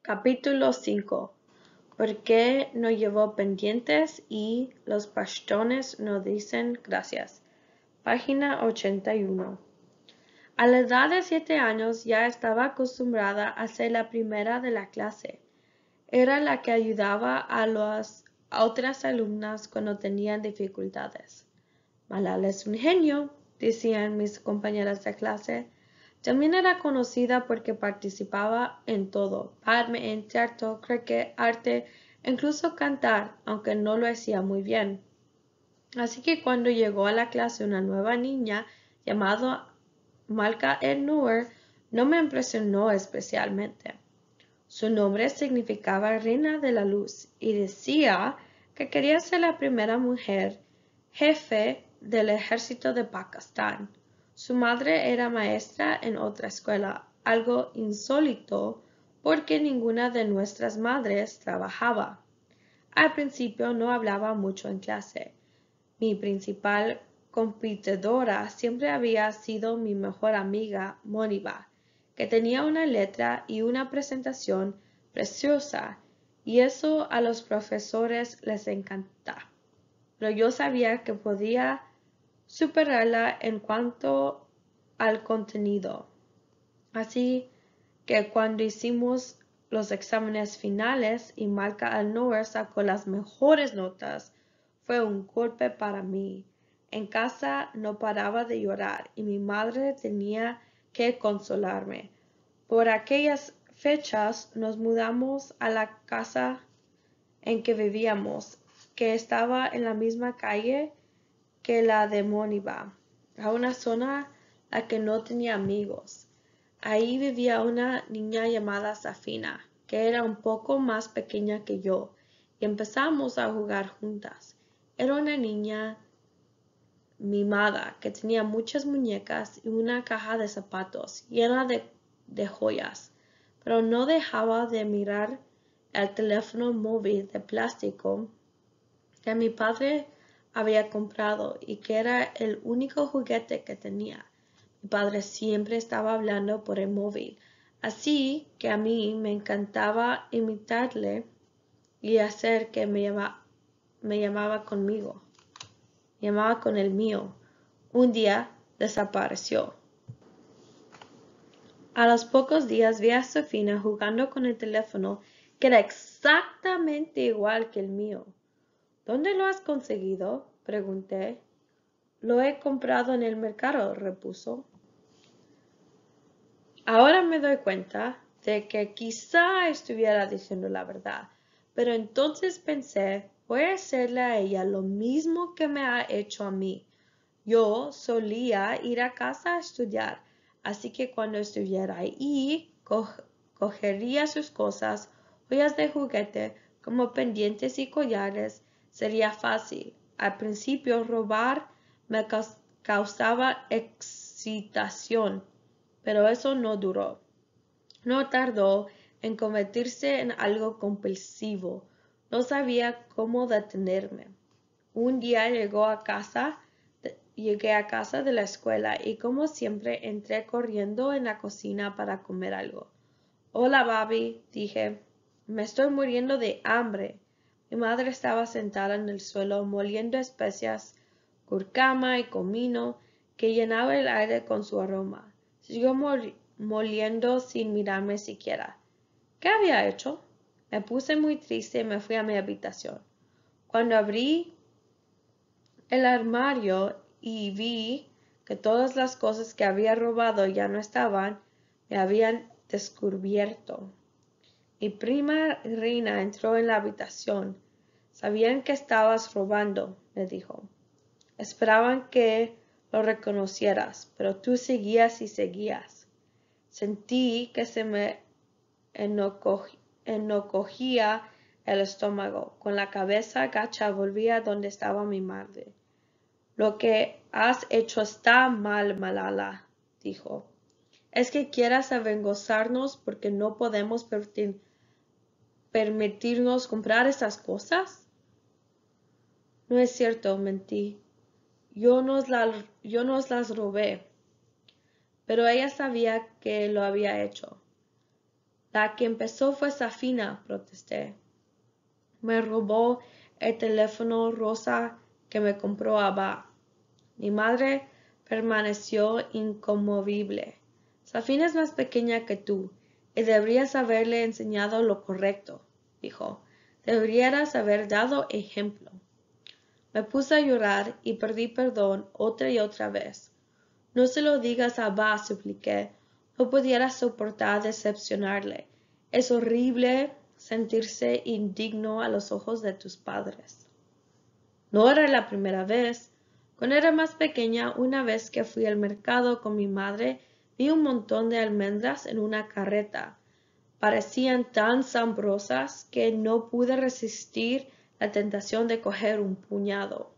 Capítulo 5. ¿Por qué no llevo pendientes y los bastones no dicen gracias? Página 81. A la edad de 7 años ya estaba acostumbrada a ser la primera de la clase. Era la que ayudaba a las otras alumnas cuando tenían dificultades. Malala es un genio, decían mis compañeras de clase. También era conocida porque participaba en todo, badminton, teatro, cricket, arte, incluso cantar, aunque no lo hacía muy bien. Así que cuando llegó a la clase una nueva niña llamada Malka Noor, no me impresionó especialmente. Su nombre significaba Reina de la Luz y decía que quería ser la primera mujer jefe del ejército de Pakistán. Su madre era maestra en otra escuela, algo insólito porque ninguna de nuestras madres trabajaba. Al principio no hablaba mucho en clase. Mi principal competidora siempre había sido mi mejor amiga, Moniba, que tenía una letra y una presentación preciosa, y eso a los profesores les encanta. Pero yo sabía que podía superarla en cuanto al contenido. Así que cuando hicimos los exámenes finales y Malka Al-Noor sacó las mejores notas, fue un golpe para mí. En casa no paraba de llorar y mi madre tenía que consolarme. Por aquellas fechas nos mudamos a la casa en que vivíamos, que estaba en la misma calle que la de Moniba, a una zona a que no tenía amigos. Ahí vivía una niña llamada Safina, que era un poco más pequeña que yo, y empezamos a jugar juntas. Era una niña mimada que tenía muchas muñecas y una caja de zapatos llena de joyas, pero no dejaba de mirar el teléfono móvil de plástico que mi padre había comprado y que era el único juguete que tenía. Mi padre siempre estaba hablando por el móvil, así que a mí me encantaba imitarle y hacer que me llamaba conmigo. Me llamaba con el mío. Un día desapareció. A los pocos días vi a Sofina jugando con el teléfono que era exactamente igual que el mío. ¿Dónde lo has conseguido? Pregunté. Lo he comprado en el mercado, repuso. Ahora me doy cuenta de que quizá estuviera diciendo la verdad, pero entonces pensé, voy a hacerle a ella lo mismo que me ha hecho a mí. Yo solía ir a casa a estudiar, así que cuando estuviera ahí, cogería sus cosas, joyas de juguete, como pendientes y collares, sería fácil. Al principio robar me causaba excitación, pero eso no duró. No tardó en convertirse en algo compulsivo. No sabía cómo detenerme. Un día llegué a casa de la escuela y como siempre entré corriendo en la cocina para comer algo. Hola, Bobby, dije. Me estoy muriendo de hambre. Mi madre estaba sentada en el suelo moliendo especias, curcama y comino que llenaba el aire con su aroma. Siguió moliendo sin mirarme siquiera. ¿Qué había hecho? Me puse muy triste y me fui a mi habitación. Cuando abrí el armario y vi que todas las cosas que había robado ya no estaban, me habían descubierto. Mi prima Reina entró en la habitación. Sabían que estabas robando, me dijo. Esperaban que lo reconocieras, pero tú seguías y seguías. Sentí que se me enocogía el estómago. Con la cabeza gacha volví a donde estaba mi madre. Lo que has hecho está mal, Malala, dijo. ¿Es que quieras avergonzarnos porque no podemos permitirnos comprar esas cosas? No es cierto, mentí. Yo nos las robé, pero ella sabía que lo había hecho. La que empezó fue Safina, protesté. Me robó el teléfono rosa que me compró Abba. Mi madre permaneció inconmovible. Safina es más pequeña que tú, y deberías haberle enseñado lo correcto, dijo. Deberías haber dado ejemplo. Me puse a llorar y pedí perdón otra y otra vez. No se lo digas a Abba, supliqué. No pudiera soportar decepcionarle. Es horrible sentirse indigno a los ojos de tus padres. No era la primera vez. Cuando era más pequeña, una vez que fui al mercado con mi madre, vi un montón de almendras en una carreta. Parecían tan sambrosas que no pude resistir la tentación de coger un puñado.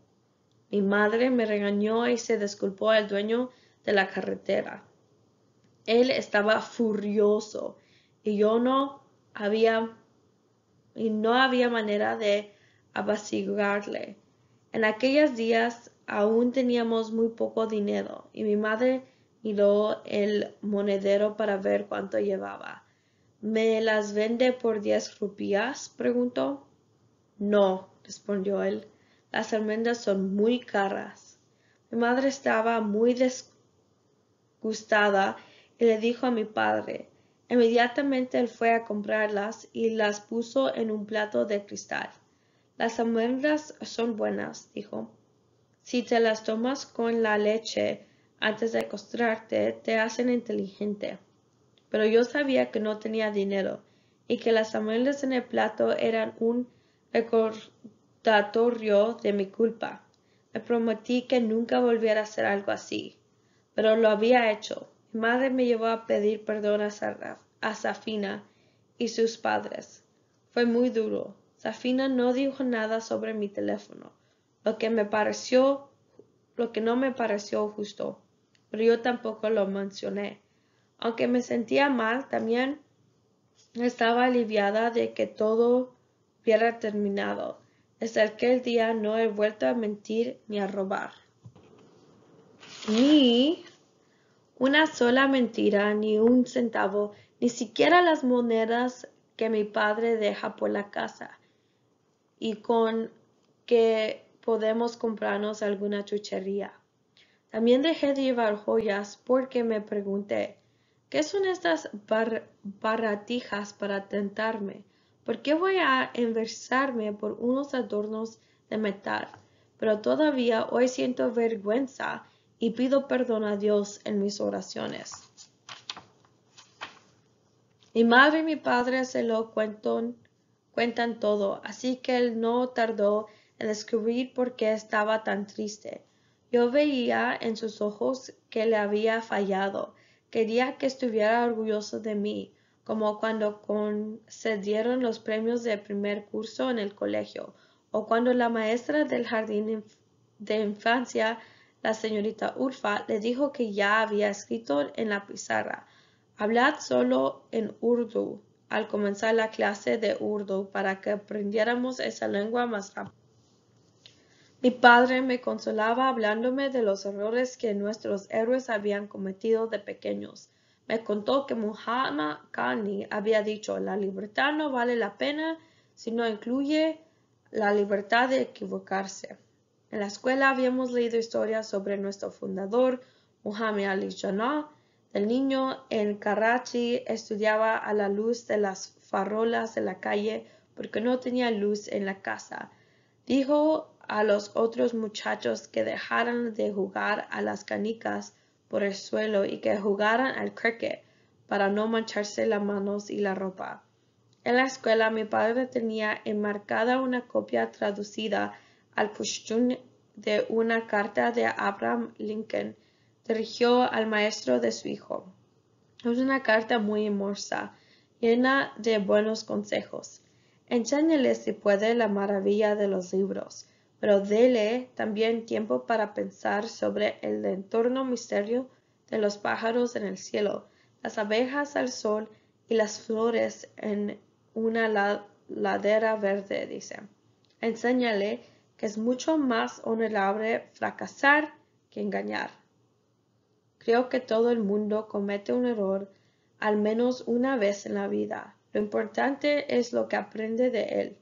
Mi madre me regañó y se disculpó al dueño de la carretera. Él estaba furioso y no había manera de apaciguarle. En aquellos días aún teníamos muy poco dinero y mi madre miró el monedero para ver cuánto llevaba. ¿Me las vende por 10 rupias? Preguntó. No, respondió él. Las almendras son muy caras. Mi madre estaba muy disgustada y le dijo a mi padre. Inmediatamente él fue a comprarlas y las puso en un plato de cristal. Las almendras son buenas, dijo. Si te las tomas con la leche antes de acostarte, te hacen inteligente. Pero yo sabía que no tenía dinero y que las almendras en el plato eran un recordatorio de mi culpa. Me prometí que nunca volviera a hacer algo así, pero lo había hecho. Mi madre me llevó a pedir perdón a Safina y sus padres. Fue muy duro. Safina no dijo nada sobre mi teléfono, lo que no me pareció justo, pero yo tampoco lo mencioné. Aunque me sentía mal, también estaba aliviada de que todo hubiera terminado. Desde aquel día no he vuelto a mentir ni a robar. Ni una sola mentira, ni un centavo, ni siquiera las monedas que mi padre deja por la casa y con que podemos comprarnos alguna chuchería. También dejé de llevar joyas porque me pregunté, ¿qué son estas baratijas para tentarme? ¿Por qué voy a enversarme por unos adornos de metal? Pero todavía hoy siento vergüenza y pido perdón a Dios en mis oraciones. Mi madre y mi padre se lo cuentan todo, así que él no tardó en descubrir por qué estaba tan triste. Yo veía en sus ojos que le había fallado. Quería que estuviera orgulloso de mí, como cuando concedieron los premios de primer curso en el colegio, o cuando la maestra del jardín de infancia, la señorita Urfa, le dijo que ya había escrito en la pizarra. Hablad solo en Urdu al comenzar la clase de Urdu para que aprendiéramos esa lengua más rápido. Mi padre me consolaba hablándome de los errores que nuestros héroes habían cometido de pequeños. Me contó que Muhammad Gandhi había dicho, la libertad no vale la pena si no incluye la libertad de equivocarse. En la escuela habíamos leído historias sobre nuestro fundador, Muhammad Ali Jinnah. El niño en Karachi estudiaba a la luz de las farolas de la calle porque no tenía luz en la casa. Dijo a los otros muchachos que dejaran de jugar a las canicas por el suelo y que jugaran al cricket para no mancharse las manos y la ropa. En la escuela mi padre tenía enmarcada una copia traducida al Pushtun de una carta de Abraham Lincoln dirigió al maestro de su hijo. Es una carta muy hermosa, llena de buenos consejos. Enséñale si puede la maravilla de los libros, pero dele también tiempo para pensar sobre el entorno misterio de los pájaros en el cielo, las abejas al sol y las flores en una ladera verde, dice. Enséñale que es mucho más honorable fracasar que engañar. Creo que todo el mundo comete un error al menos una vez en la vida. Lo importante es lo que aprende de él.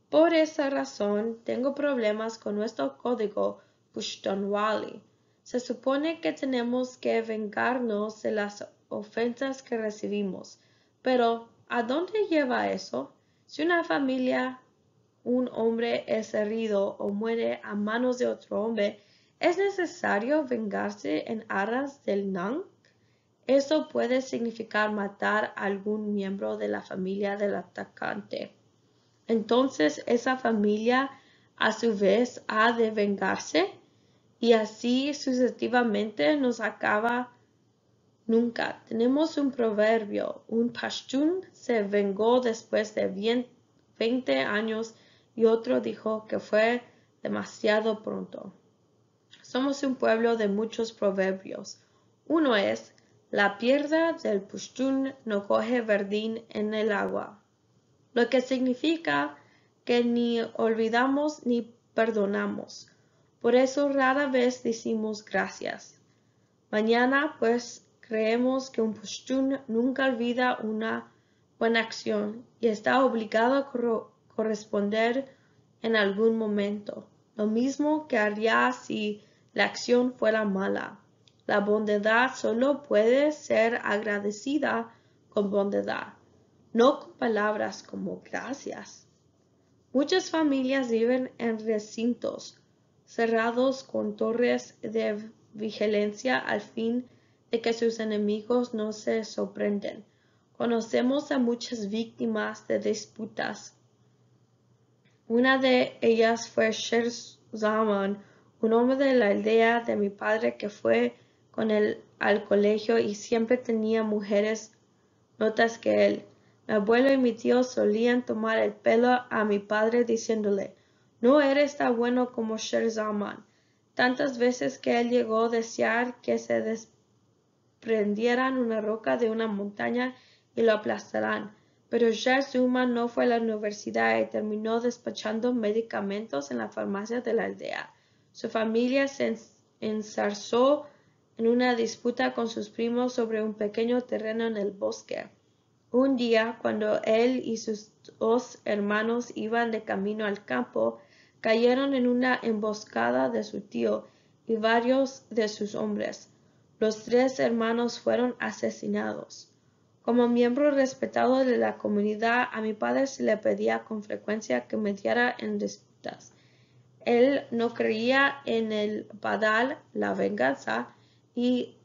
Por esa razón, tengo problemas con nuestro código Pushtonwali. Se supone que tenemos que vengarnos de las ofensas que recibimos. Pero, ¿a dónde lleva eso? Si una familia, un hombre es herido o muere a manos de otro hombre, ¿es necesario vengarse en aras del Nang? Eso puede significar matar a algún miembro de la familia del atacante. Entonces esa familia a su vez ha de vengarse y así sucesivamente no acaba nunca. Tenemos un proverbio, un pashtun se vengó después de 20 años y otro dijo que fue demasiado pronto. Somos un pueblo de muchos proverbios. Uno es, la piedra del pashtun no coge verdín en el agua, lo que significa que ni olvidamos ni perdonamos. Por eso rara vez decimos gracias. Mañana, pues, creemos que un pashtun nunca olvida una buena acción y está obligado a corresponder en algún momento, lo mismo que haría si la acción fuera mala. La bondad solo puede ser agradecida con bondad, no con palabras como gracias. Muchas familias viven en recintos cerrados con torres de vigilancia al fin de que sus enemigos no se sorprenden. Conocemos a muchas víctimas de disputas. Una de ellas fue Sher Zaman, un hombre de la aldea de mi padre que fue con él al colegio y siempre tenía mujeres notas que él. Mi abuelo y mi tío solían tomar el pelo a mi padre diciéndole, no eres tan bueno como Sher Zaman. Tantas veces que él llegó a desear que se desprendieran una roca de una montaña y lo aplastaran. Pero Sher Zaman no fue a la universidad y terminó despachando medicamentos en la farmacia de la aldea. Su familia se enzarzó en una disputa con sus primos sobre un pequeño terreno en el bosque. Un día, cuando él y sus 2 hermanos iban de camino al campo, cayeron en una emboscada de su tío y varios de sus hombres. Los 3 hermanos fueron asesinados. Como miembro respetado de la comunidad, a mi padre se le pedía con frecuencia que mediara en disputas. Él no creía en el badal, la venganza, y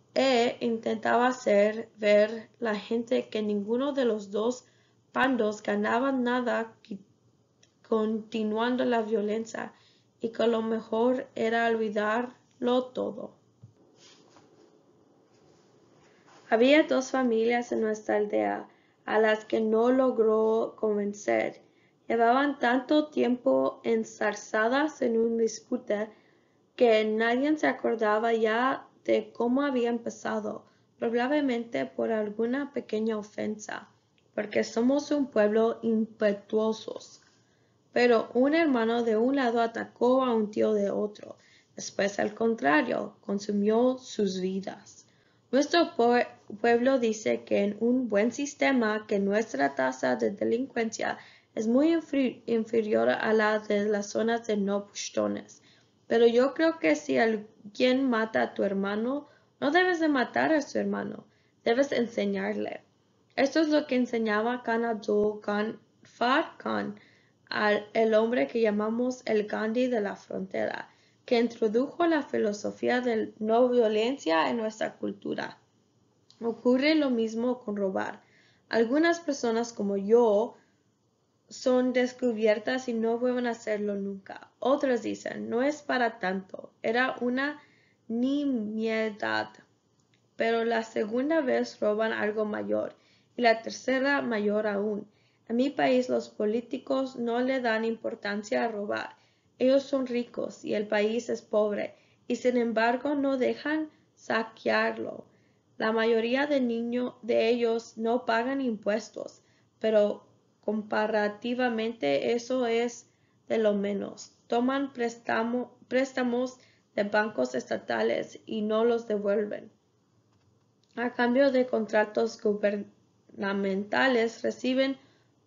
intentaba hacer ver la gente que ninguno de los 2 bandos ganaba nada continuando la violencia y que lo mejor era olvidarlo todo. Había 2 familias en nuestra aldea a las que no logró convencer. Llevaban tanto tiempo enzarzadas en una disputa que nadie se acordaba ya de cómo había empezado, probablemente por alguna pequeña ofensa, porque somos un pueblo impetuosos. Pero un hermano de un lado atacó a un tío de otro, después al contrario, consumió sus vidas. Nuestro pueblo dice que en un buen sistema que nuestra tasa de delincuencia es muy inferior a la de las zonas de no pushtones. Pero yo creo que si alguien mata a tu hermano, no debes de matar a su hermano, debes enseñarle. Esto es lo que enseñaba Khan Abdul Ghaffar Khan, el hombre que llamamos el Gandhi de la frontera, que introdujo la filosofía de no violencia en nuestra cultura. Ocurre lo mismo con robar. Algunas personas como yo son descubiertas y no vuelven a hacerlo nunca. Otras dicen, no es para tanto, era una nimiedad. Pero la segunda vez roban algo mayor y la tercera mayor aún. En mi país los políticos no le dan importancia a robar. Ellos son ricos y el país es pobre y sin embargo no dejan saquearlo. La mayoría de ellos no pagan impuestos, pero comparativamente eso es de lo menos. Toman préstamos de bancos estatales y no los devuelven a cambio de contratos gubernamentales reciben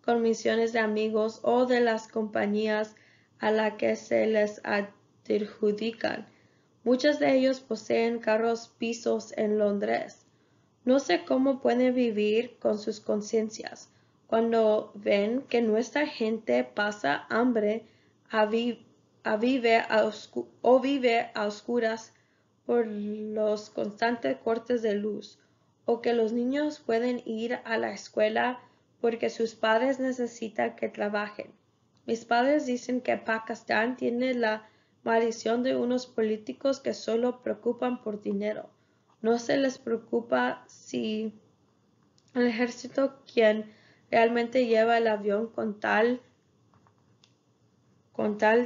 comisiones de amigos o de las compañías a las que se les adjudican. Muchos de ellos poseen carros pisos en Londres. No sé cómo pueden vivir con sus conciencias cuando ven que nuestra gente pasa hambre vive a oscuras por los constantes cortes de luz, o que los niños pueden ir a la escuela porque sus padres necesitan que trabajen. Mis padres dicen que Pakistán tiene la maldición de unos políticos que solo preocupan por dinero. No se les preocupa si el ejército quien realmente lleva el avión con tal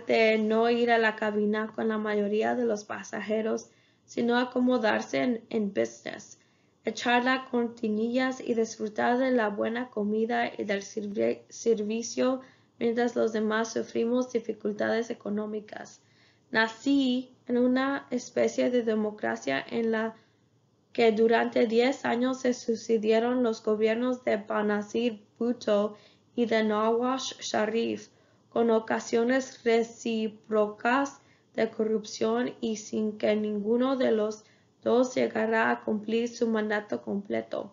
de no ir a la cabina con la mayoría de los pasajeros, sino acomodarse en business, echar las cortinillas y disfrutar de la buena comida y del servicio mientras los demás sufrimos dificultades económicas. Nací en una especie de democracia en la que durante 10 años se sucedieron los gobiernos de Benazir Bhutto y de Nawaz Sharif, con ocasiones recíprocas de corrupción y sin que ninguno de los dos llegara a cumplir su mandato completo.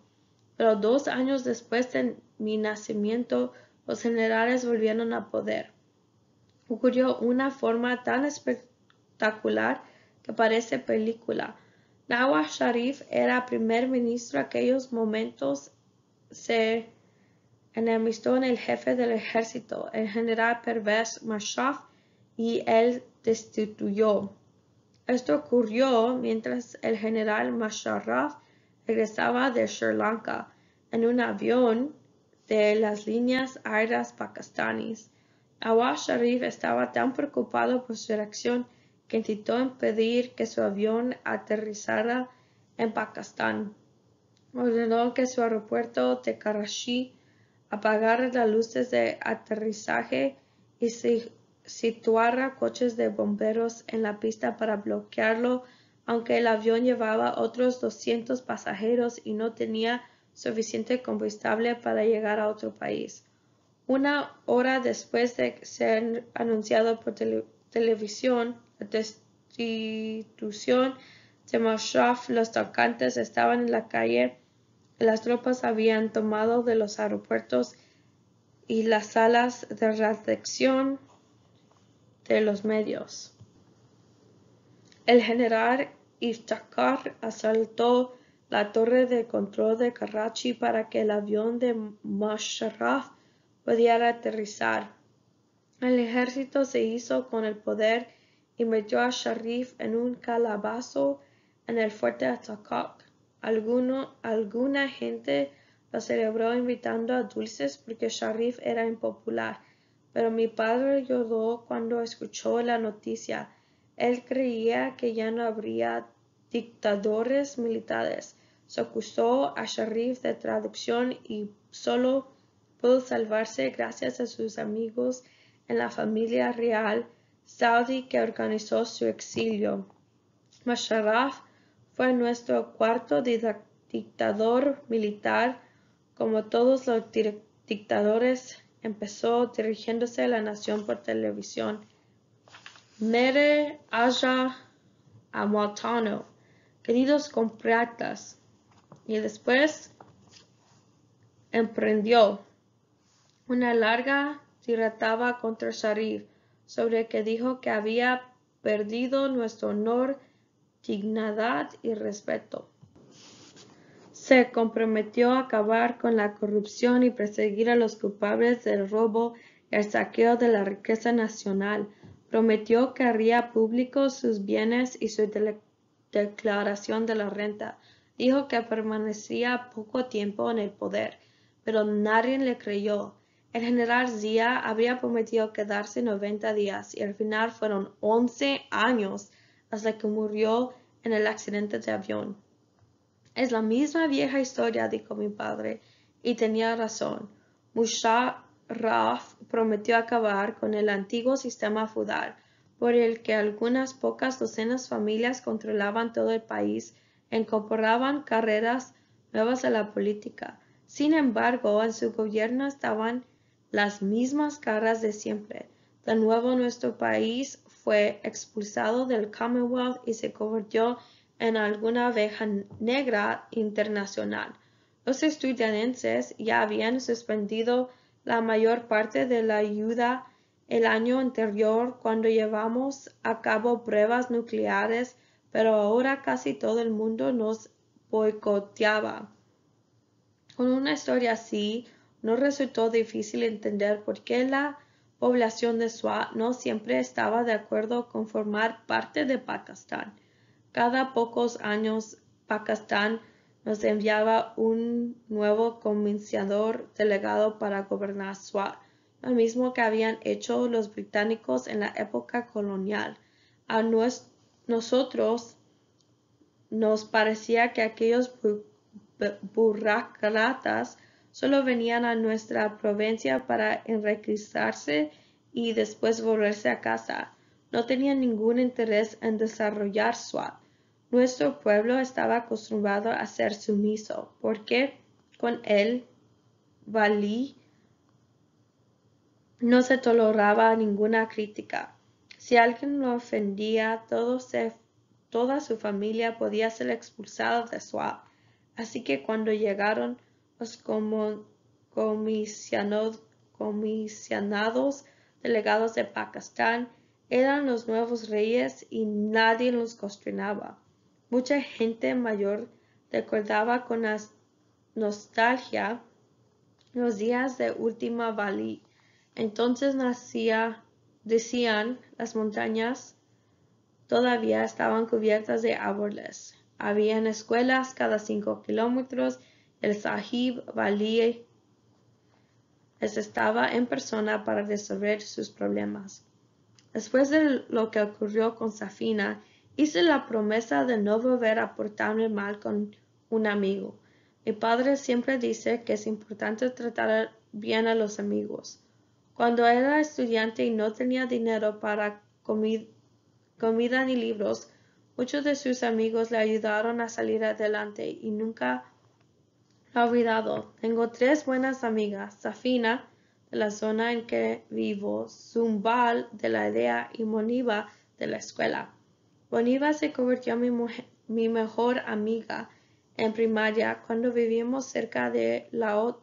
Pero 2 años después de mi nacimiento, los generales volvieron al poder. Ocurrió una forma tan espectacular que parece película. Nawaz Sharif era primer ministro en aquellos momentos. Se enemistó en el jefe del ejército, el general Pervez Musharraf, y él destituyó. Esto ocurrió mientras el general Musharraf regresaba de Sri Lanka en un avión de las líneas aéreas pakistaníes. Nawaz Sharif estaba tan preocupado por su reacción que intentó impedir que su avión aterrizara en Pakistán. Ordenó que su aeropuerto de Karachi apagara las luces de aterrizaje y situara coches de bomberos en la pista para bloquearlo, aunque el avión llevaba otros 200 pasajeros y no tenía suficiente combustible para llegar a otro país. Una hora después de ser anunciado por televisión la destitución de Musharraf, los atacantes estaban en la calle y las tropas habían tomado de los aeropuertos y las salas de redacción de los medios. El general Iftikhar asaltó la torre de control de Karachi para que el avión de Musharraf pudiera aterrizar. El ejército se hizo con el poder y metió a Sharif en un calabozo en el fuerte de Takak. Alguna gente lo celebró invitando a dulces porque Sharif era impopular, pero mi padre lloró cuando escuchó la noticia. Él creía que ya no habría dictadores militares. Se acusó a Sharif de traición y solo pudo salvarse gracias a sus amigos en la familia real saudí que organizó su exilio. Musharraf fue nuestro cuarto dictador militar. Como todos los dictadores, empezó dirigiéndose a la nación por televisión. Mere Aja Amwatano, queridos compatriotas, y después emprendió una larga tirada contra Sharif, sobre que dijo que había perdido nuestro honor, dignidad y respeto. Se comprometió a acabar con la corrupción y perseguir a los culpables del robo y el saqueo de la riqueza nacional. Prometió que haría públicos sus bienes y su declaración de la renta. Dijo que permanecería poco tiempo en el poder, pero nadie le creyó. El general Zia había prometido quedarse 90 días y al final fueron 11 años hasta que murió en el accidente de avión. Es la misma vieja historia, dijo mi padre, y tenía razón. Musharraf prometió acabar con el antiguo sistema feudal, por el que algunas pocas docenas familias controlaban todo el país e incorporaban carreras nuevas a la política. Sin embargo, en su gobierno estaban las mismas caras de siempre. De nuevo, nuestro país fue expulsado del Commonwealth y se convirtió en alguna oveja negra internacional. Los estadounidenses ya habían suspendido la mayor parte de la ayuda el año anterior cuando llevamos a cabo pruebas nucleares, pero ahora casi todo el mundo nos boicoteaba. Con una historia así, no resultó difícil entender por qué la población de Swat no siempre estaba de acuerdo con formar parte de Pakistán. Cada pocos años, Pakistán nos enviaba un nuevo comisionador delegado para gobernar Swat, lo mismo que habían hecho los británicos en la época colonial. A nosotros nos parecía que aquellos burócratas solo venían a nuestra provincia para enriquecerse y después volverse a casa. No tenían ningún interés en desarrollar Swat. Nuestro pueblo estaba acostumbrado a ser sumiso, porque con el Valí no se toleraba ninguna crítica. Si alguien lo ofendía, toda su familia podía ser expulsada de Swat. Así que cuando llegaron los comisionados delegados de Pakistán, eran los nuevos reyes y nadie los cuestionaba. Mucha gente mayor recordaba con nostalgia los días de última Valí. Entonces decían, las montañas todavía estaban cubiertas de árboles. Habían escuelas cada 5 kilómetros. El Sahib Valí les estaba en persona para resolver sus problemas. Después de lo que ocurrió con Safina, hice la promesa de no volver a portarme mal con un amigo. Mi padre siempre dice que es importante tratar bien a los amigos. Cuando era estudiante y no tenía dinero para comida ni libros, muchos de sus amigos le ayudaron a salir adelante y nunca lo he olvidado. Tengo 3 buenas amigas: Safina, de la zona en que vivo, Zumbal, de la aldea, y Moniba, de la escuela. Moniba se convirtió en mi mejor amiga en primaria cuando vivíamos cerca de la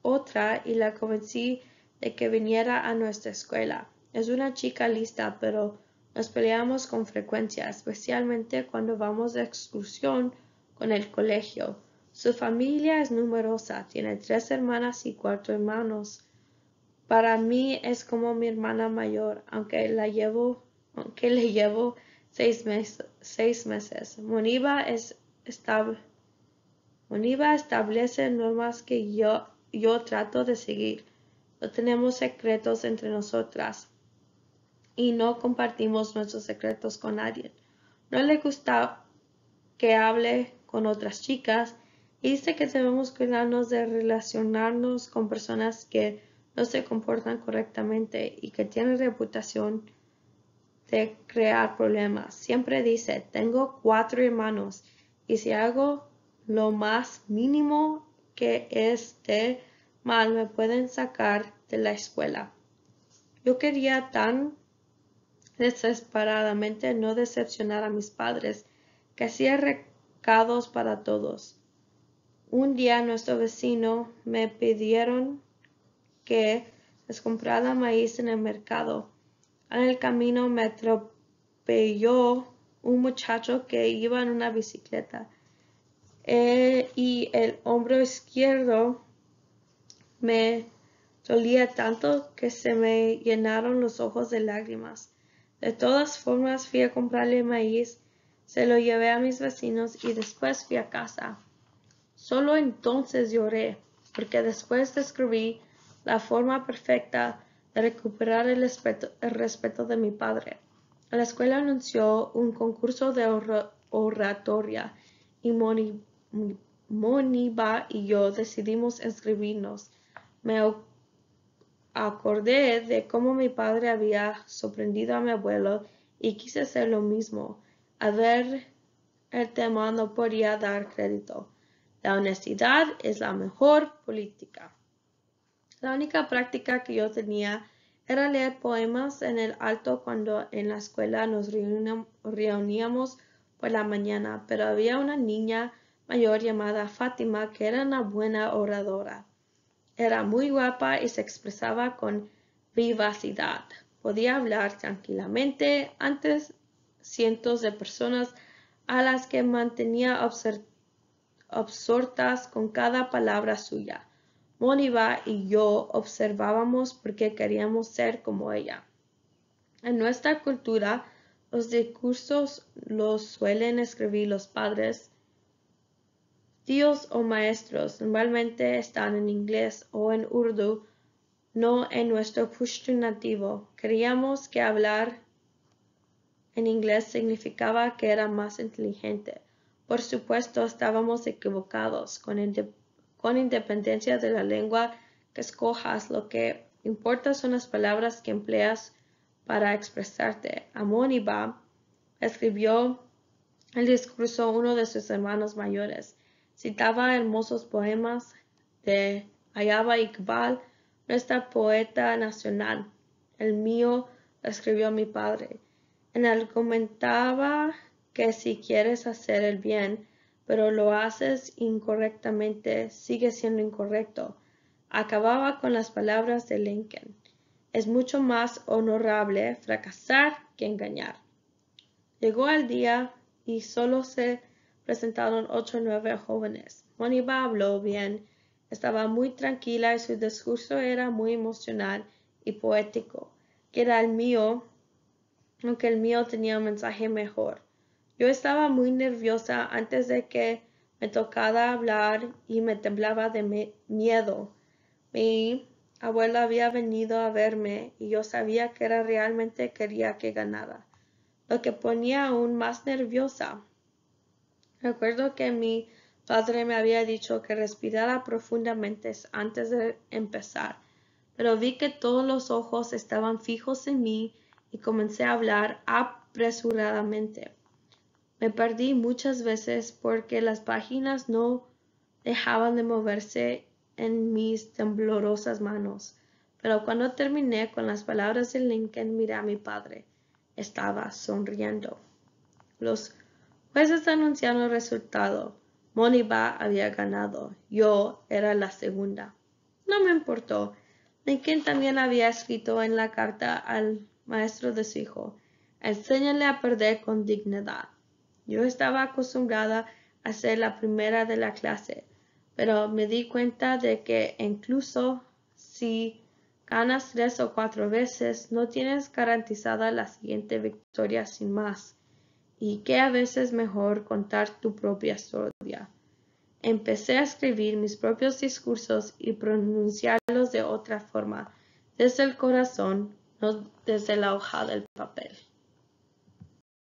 otra y la convencí de que viniera a nuestra escuela. Es una chica lista, pero nos peleamos con frecuencia, especialmente cuando vamos de excursión con el colegio. Su familia es numerosa, tiene 3 hermanas y 4 hermanos. Para mí es como mi hermana mayor, aunque le llevo 6 meses. Moniba establece normas que yo trato de seguir. No tenemos secretos entre nosotras y no compartimos nuestros secretos con nadie. No le gusta que hable con otras chicas y dice que debemos cuidarnos de relacionarnos con personas que no se comportan correctamente y que tienen reputación de crear problemas. Siempre dice, tengo 4 hermanos y si hago lo más mínimo que esté mal me pueden sacar de la escuela. Yo quería tan desesperadamente no decepcionar a mis padres que hacía recados para todos. Un día nuestro vecino me pidieron que les comprara maíz en el mercado. En el camino me atropelló un muchacho que iba en una bicicleta y el hombro izquierdo me dolía tanto que se me llenaron los ojos de lágrimas. De todas formas fui a comprarle maíz, se lo llevé a mis vecinos y después fui a casa. Solo entonces lloré, porque después descubrí la forma perfecta de recuperar el respeto de mi padre. La escuela anunció un concurso de oratoria y Moniba y yo decidimos inscribirnos. Me acordé de cómo mi padre había sorprendido a mi abuelo y quise hacer lo mismo. A ver, el tema no podía dar crédito. La honestidad es la mejor política. La única práctica que yo tenía era leer poemas en el alto cuando en la escuela nos reuníamos por la mañana, pero había una niña mayor llamada Fátima que era una buena oradora. Era muy guapa y se expresaba con vivacidad. Podía hablar tranquilamente ante cientos de personas a las que mantenía absortas con cada palabra suya. Moniba y yo observábamos porque queríamos ser como ella. En nuestra cultura, los discursos los suelen escribir los padres, tíos o maestros. Normalmente están en inglés o en urdu, no en nuestro pushto nativo. Creíamos que hablar en inglés significaba que era más inteligente. Por supuesto, estábamos equivocados. Con independencia de la lengua que escojas, lo que importa son las palabras que empleas para expresarte. Amóniba escribió el discurso uno de sus hermanos mayores. Citaba hermosos poemas de Ayaba Iqbal, nuestra poeta nacional. El mío lo escribió mi padre. En él comentaba que si quieres hacer el bien, pero lo haces incorrectamente, sigue siendo incorrecto. Acababa con las palabras de Lincoln. Es mucho más honorable fracasar que engañar. Llegó el día y solo se presentaron 8 o 9 jóvenes. Moniba habló bien, estaba muy tranquila y su discurso era muy emocional y poético, que era el mío, aunque el mío tenía un mensaje mejor. Yo estaba muy nerviosa antes de que me tocara hablar y me temblaba de miedo. Mi abuela había venido a verme y yo sabía que realmente quería que ganara, lo que ponía aún más nerviosa. Recuerdo que mi padre me había dicho que respirara profundamente antes de empezar, pero vi que todos los ojos estaban fijos en mí y comencé a hablar apresuradamente. Me perdí muchas veces porque las páginas no dejaban de moverse en mis temblorosas manos, pero cuando terminé con las palabras de Lincoln miré a mi padre. Estaba sonriendo. Los jueces anunciaron el resultado. Moniba había ganado. Yo era la segunda. No me importó. Lincoln también había escrito en la carta al maestro de su hijo: enséñale a perder con dignidad. Yo estaba acostumbrada a ser la primera de la clase, pero me di cuenta de que incluso si ganas 3 o 4 veces, no tienes garantizada la siguiente victoria sin más, y que a veces es mejor contar tu propia historia. Empecé a escribir mis propios discursos y pronunciarlos de otra forma, desde el corazón, no desde la hoja del papel.